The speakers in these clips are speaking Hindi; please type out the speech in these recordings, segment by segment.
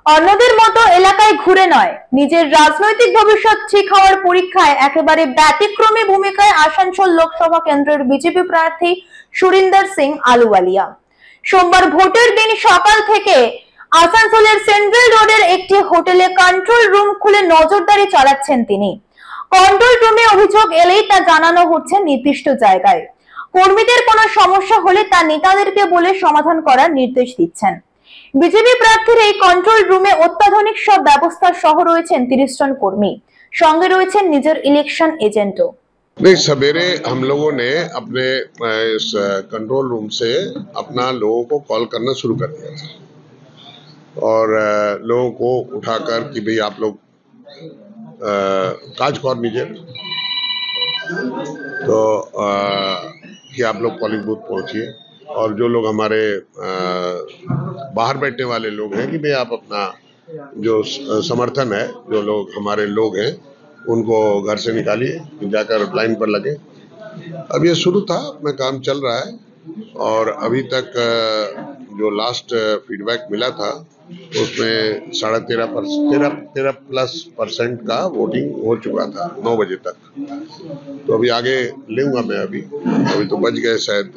অন্যদের মতো এলাকায় ঘুরে নয়, নিজের রাজনৈতিক ভবিষ্যৎ ঠিক হওয়ার পরীক্ষায় একেবারে ব্যতিক্রমী ভূমিকায় আসানসোল লোকসভা কেন্দ্রের বিজেপি প্রার্থী সুরিন্দর সিং আলুওয়ালিয়া। সোমবার ভোটের দিন সকাল থেকে আসানসোলের সেন্ট্রাল রোডের একটি হোটেলে কন্ট্রোল রুম খুলে নজরদারি চালাচ্ছেন তিনি। কন্ট্রোল রুমে অভিযোগ এলেই তা জানানো হচ্ছে নির্দিষ্ট জায়গায়। কর্মীদের কোনো সমস্যা হলে তা নেতাদেরকে বলে সমাধান করার নির্দেশ দিচ্ছেন। বিজেপি প্রার্থীর এই কন্ট্রোল রুমে অত্যাধুনিক সব ব্যবস্থা সহ রয়েছেন 30 জন কর্মী, সঙ্গে রয়েছেন নিজের ইলেকশন এজেন্টও। नहीं, सवेरे हम लोगों ने अपने इस कंट्रोल रूम से अपना लोगों को कॉल करना शुरू कर दिया था और लोगों को उठाकर कि भाई आप लोग काज कौर नीचे तो कि आप लोग पोलिंग बूथ पहुंचिए और जो लोग हमारे बाहर बैठने वाले लोग हैं कि भाई आप अपना जो समर्थन है, जो लोग हमारे लोग हैं उनको घर से निकालिए, जाकर लाइन पर लगे। अब ये शुरू था, अपना काम चल रहा है और अभी तक जो लास्ट फीडबैक मिला था उसमें 13.5% का वोटिंग हो चुका था 9 बजे तक। तो अभी आगे लूंगा मैं, अभी तो बज गए शायद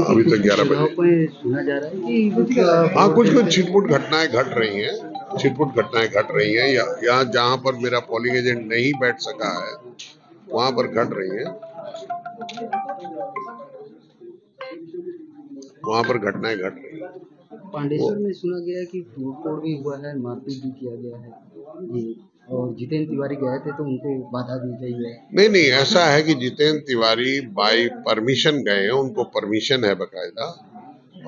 अभी तो 11 बजे। सुना जा रहा है कि हाँ, कुछ छिटपुट घटनाएं घट रही हैं, यहाँ जहाँ पर मेरा पोलिंग एजेंट नहीं बैठ सका है वहां पर घट रही हैं, वहां पर घटनाएं घट रही हैं। पांडेश्वर में सुना गया कि तोड़ भी हुआ है, मारपीट भी किया गया है जी, और जितेंद्र तिवारी गए थे तो उनको बाधा दी गई है। नहीं, ऐसा है कि जितेंद्र तिवारी बाय परमिशन गए हैं, उनको परमिशन है बकायदा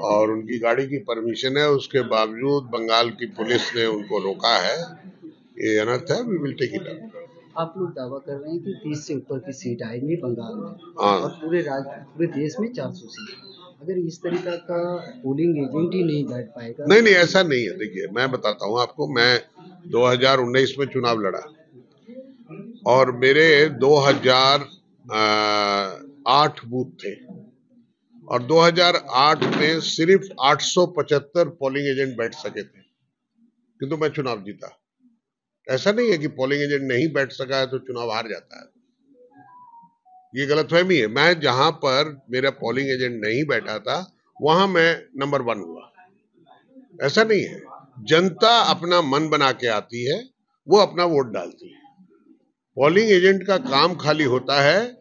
और उनकी गाड़ी की परमिशन है, उसके बावजूद बंगाल की पुलिस ने उनको रोका है। ये अनर्थ है, we will take it up. आप लोग दावा कर रहे हैं कि 30 से ऊपर की सीट आएंगी बंगाल में और पूरे देश में 400 सीट। अगर इस तरीका का पोलिंग एजेंट ही नहीं बैठ पाएगा। नहीं, ऐसा नहीं है। देखिए, मैं बताता हूँ आपको, मैं 2019 में चुनाव लड़ा और मेरे 2008 बूथ थे और 2008 में सिर्फ 875 पोलिंग एजेंट बैठ सके थे, किंतु मैं चुनाव जीता। ऐसा नहीं है कि पोलिंग एजेंट नहीं बैठ सका है तो चुनाव हार जाता है, ये गलतफहमी है। मैं जहां पर मेरा पोलिंग एजेंट नहीं बैठा था वहां मैं नंबर 1 हुआ। ऐसा नहीं है, जनता अपना मन बना के आती है, वो अपना वोट डालती है। पोलिंग एजेंट का काम खाली होता है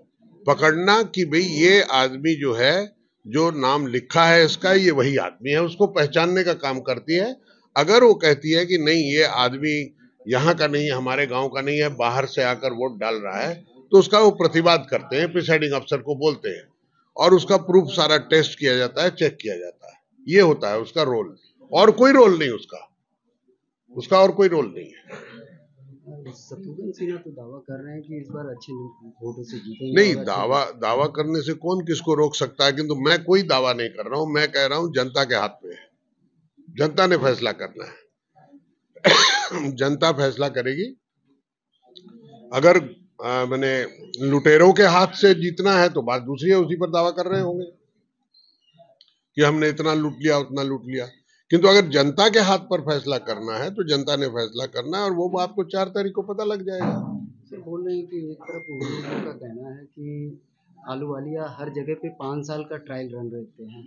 पकड़ना कि भाई ये आदमी जो है, जो नाम लिखा है इसका, ये वही आदमी है, उसको पहचानने का काम करती है। अगर वो कहती है कि नहीं ये आदमी यहाँ का नहीं है, हमारे गांव का नहीं है, बाहर से आकर वोट डाल रहा है, तो उसका वो प्रतिवाद करते हैं, प्रिसाइडिंग अफसर को बोलते हैं और उसका प्रूफ सारा टेस्ट किया जाता है, चेक किया जाता है। ये होता है उसका रोल, और कोई रोल नहीं उसका और कोई रोल नहीं है। शत्रुघ्न सिन्हा तो दावा कर रहे हैं कि इस बार अच्छे वोटों से जीतेंगे। नहीं, दावा करने से कौन किसको रोक सकता है, किंतु मैं कोई दावा नहीं कर रहा हूं। मैं कह रहा हूं जनता के हाथ पे है, जनता ने फैसला करना है। जनता फैसला करेगी। अगर मैंने लुटेरों के हाथ से जीतना है तो बात दूसरी है, उसी पर दावा कर रहे होंगे कि हमने इतना लूट लिया, उतना लूट लिया। किंतु अगर जनता के हाथ पर फैसला करना है तो जनता ने फैसला करना है और वो आपको 4 तारीख को पता लग जाएगा। सर, बोल रहे हैं कि एक तरफ उन्होंने का कहना है कि आलूवालिया हर जगह पे 5 साल का ट्रायल रन रहते हैं,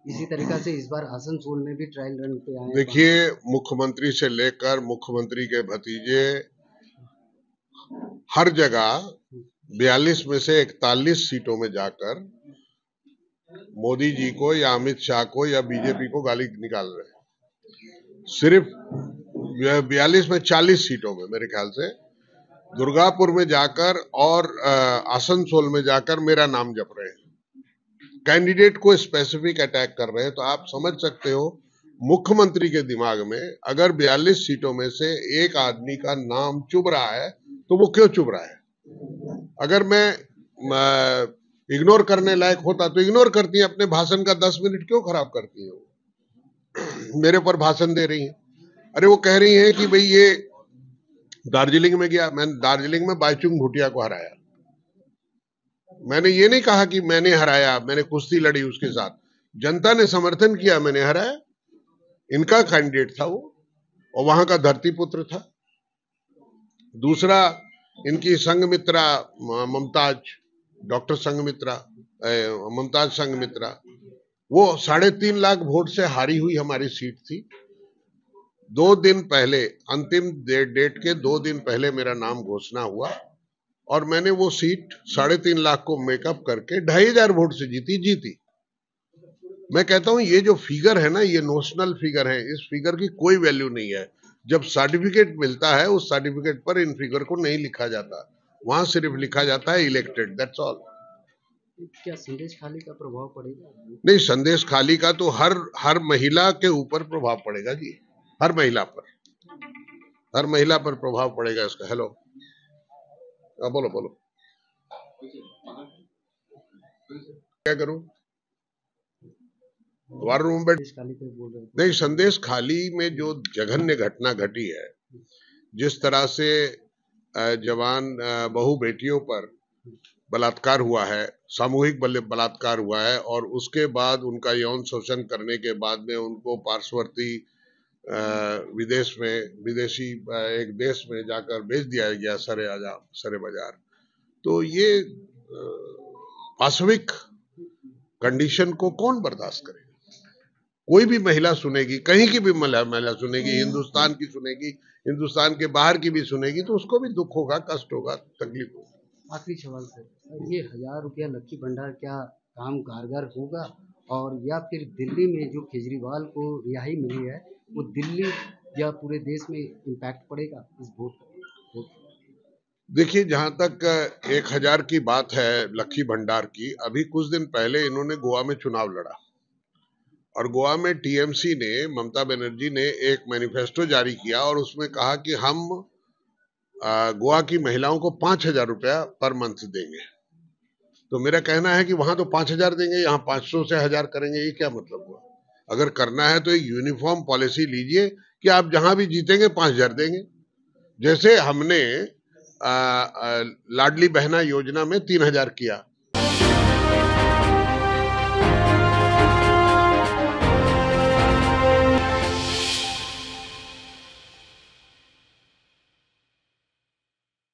इसी तरीका से इस बार आसनसोल में भी ट्रायल रन पे आए। देखिए, मुख्यमंत्री से लेकर मुख्यमंत्री के भतीजे हर जगह 42 में से 41 सीटों में जाकर मोदी जी को या अमित शाह को या बीजेपी को गाली निकाल रहे हैं। सिर्फ 42 में 40 सीटों में मेरे ख्याल से दुर्गापुर में जाकर और आसनसोल में जाकर मेरा नाम जप रहे हैं, कैंडिडेट को स्पेसिफिक अटैक कर रहे हैं। तो आप समझ सकते हो मुख्यमंत्री के दिमाग में अगर 42 सीटों में से एक आदमी का नाम चुभ रहा है तो वो क्यों चुभ रहा है। अगर मैं इग्नोर करने लायक होता तो इग्नोर करती है, अपने भाषण का 10 मिनट क्यों खराब करती है। मेरे पर भाषण दे रही है। अरे वो कह रही है कि भाई ये दार्जिलिंग में गया, मैंने दार्जिलिंग में बाईचुंग भूटिया को हराया। मैंने ये नहीं कहा कि मैंने हराया, मैंने कुश्ती लड़ी उसके साथ, जनता ने समर्थन किया, मैंने हराया। इनका कैंडिडेट था वो, और वहां का धरतीपुत्र था। दूसरा, इनकी संघमित्रा ममताज, डॉक्टर संघमित्रा, ममताज संघमित्रा, वो 3.5 लाख वोट से हारी हुई हमारी सीट थी। 2 दिन पहले, अंतिम डेट के 2 दिन पहले मेरा नाम घोषणा हुआ और मैंने वो सीट 3.5 लाख को मेकअप करके 2,500 वोट से जीती। मैं कहता हूं ये जो फिगर है ना, ये नोशनल फिगर है, इस फिगर की कोई वैल्यू नहीं है। जब सर्टिफिकेट मिलता है, उस सर्टिफिकेट पर इन फिगर को नहीं लिखा जाता, वहां सिर्फ लिखा जाता है इलेक्टेड, दैट्स ऑल। क्या संदेश खाली का प्रभाव पड़ेगा? नहीं, संदेश खाली का तो हर महिला के ऊपर प्रभाव पड़ेगा जी, हर महिला पर प्रभाव पड़ेगा इसका। हेलो, बोलो क्या करूं? वार रूम में खाली पे बोल रहे थे। नहीं, संदेश खाली में जो जघन्य घटना घटी है, जिस तरह से जवान बहू बेटियों पर बलात्कार हुआ है, सामूहिक बलात्कार हुआ है, और उसके बाद उनका यौन शोषण करने के बाद में उनको पार्श्ववर्ती विदेशी एक देश में जाकर भेज दिया गया सरे बाजार। तो ये वास्तविक कंडीशन को कौन बर्दाश्त करेगा? कोई भी महिला सुनेगी, कहीं की भी महिला सुनेगी, हिंदुस्तान की सुनेगी, हिंदुस्तान के बाहर की भी सुनेगी, तो उसको भी दुख होगा, कष्ट होगा, तकलीफ होगा। आखिरी सवाल सर, ये 1000 रुपया लक्की भंडार क्या काम कारगर होगा, और या फिर दिल्ली में जो केजरीवाल को रिहाई मिली है, वो दिल्ली या पूरे देश में इम्पैक्ट पड़ेगा इस वोट? देखिए, जहां तक 1000 की बात है लक्की भंडार की, अभी कुछ दिन पहले इन्होंने गोवा में चुनाव लड़ा और गोवा में टीएमसी ने, ममता बनर्जी ने एक मैनिफेस्टो जारी किया और उसमें कहा कि हम गोवा की महिलाओं को 5,000 रुपया पर मंथ देंगे। तो मेरा कहना है कि वहां तो 5,000 देंगे, यहाँ 500 से 1,000 करेंगे, ये क्या मतलब हुआ? अगर करना है तो एक यूनिफॉर्म पॉलिसी लीजिए कि आप जहां भी जीतेंगे 5,000 देंगे। जैसे हमने लाडली बहना योजना में 3,000 किया,